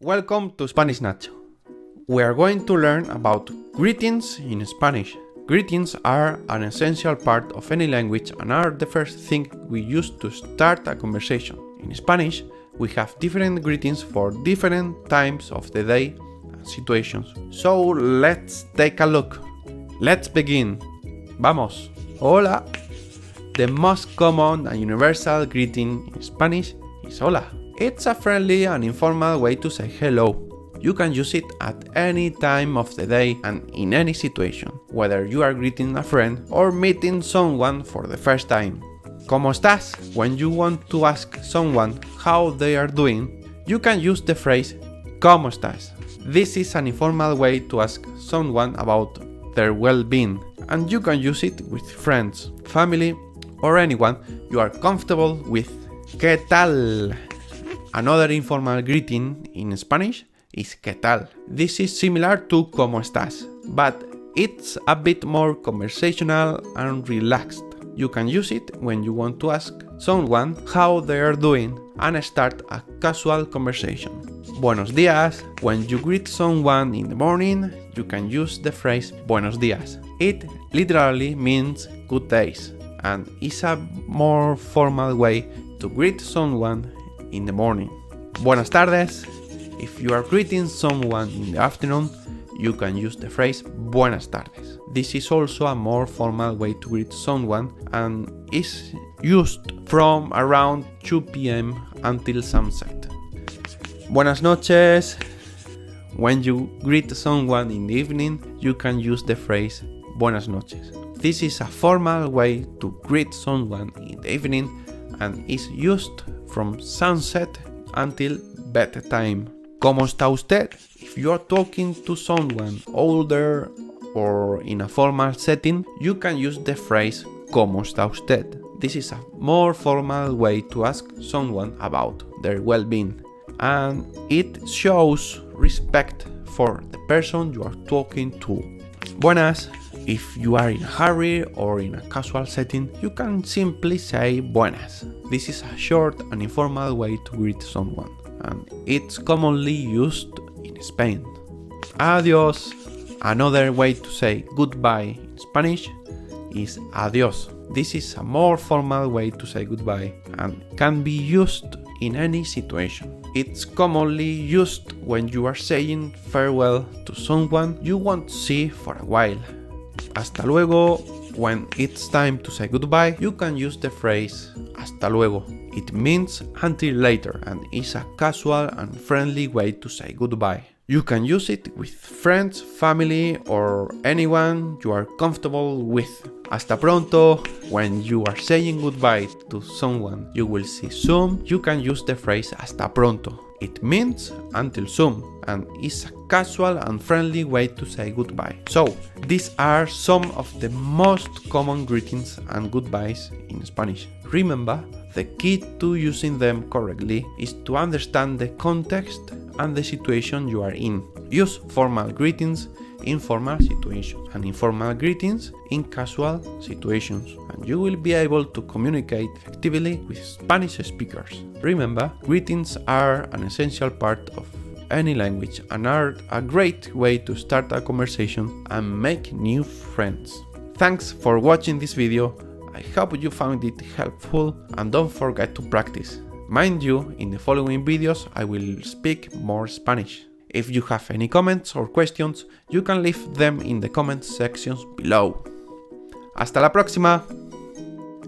Welcome to Spanish Nacho. We are going to learn about greetings in Spanish. Greetings are an essential part of any language and are the first thing we use to start a conversation. In Spanish, we have different greetings for different times of the day and situations. So let's take a look. Let's begin. Vamos. Hola. The most common and universal greeting in Spanish is hola. It's a friendly and informal way to say hello. You can use it at any time of the day and in any situation, whether you are greeting a friend or meeting someone for the first time. ¿Cómo estás? When you want to ask someone how they are doing, you can use the phrase ¿Cómo estás? This is an informal way to ask someone about their well-being, and you can use it with friends, family, or anyone you are comfortable with. ¿Qué tal? Another informal greeting in Spanish is ¿Qué tal? This is similar to ¿Cómo estás? But it's a bit more conversational and relaxed. You can use it when you want to ask someone how they are doing and start a casual conversation. Buenos días. When you greet someone in the morning, you can use the phrase Buenos días. It literally means good days and is a more formal way to greet someone in the morning. Buenas tardes. If you are greeting someone in the afternoon, you can use the phrase Buenas tardes. This is also a more formal way to greet someone and is used from around 2 p.m. until sunset. Buenas noches. When you greet someone in the evening, you can use the phrase Buenas noches. This is a formal way to greet someone in the evening and is used from sunset until bedtime. ¿Cómo está usted? If you are talking to someone older or in a formal setting, you can use the phrase ¿Cómo está usted? This is a more formal way to ask someone about their well-being, and it shows respect for the person you are talking to. Buenas. If you are in a hurry or in a casual setting, you can simply say buenas. This is a short and informal way to greet someone, and it's commonly used in Spain. Adiós. Another way to say goodbye in Spanish is adiós. This is a more formal way to say goodbye and can be used in any situation. It's commonly used when you are saying farewell to someone you won't see for a while. Hasta luego. When it's time to say goodbye, you can use the phrase hasta luego. It means until later and is a casual and friendly way to say goodbye. You can use it with friends, family, or anyone you are comfortable with. Hasta pronto. When you are saying goodbye to someone you will see soon, you can use the phrase hasta pronto. It means until soon and is a casual and friendly way to say goodbye. So, these are some of the most common greetings and goodbyes in Spanish. Remember, the key to using them correctly is to understand the context and the situation you are in. Use formal greetings in formal situations and informal greetings in casual situations, and you will be able to communicate effectively with Spanish speakers. Remember, greetings are an essential part of any language and are a great way to start a conversation and make new friends. Thanks for watching this video. I hope you found it helpful and don't forget to practice. Mind you, in the following videos I will speak more Spanish. If you have any comments or questions, you can leave them in the comment sections below. Hasta la próxima!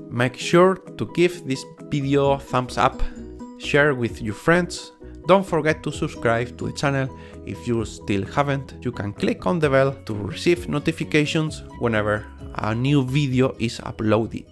Make sure to give this video a thumbs up, share with your friends, don't forget to subscribe to the channel if you still haven't. You can click on the bell to receive notifications whenever a new video is uploaded.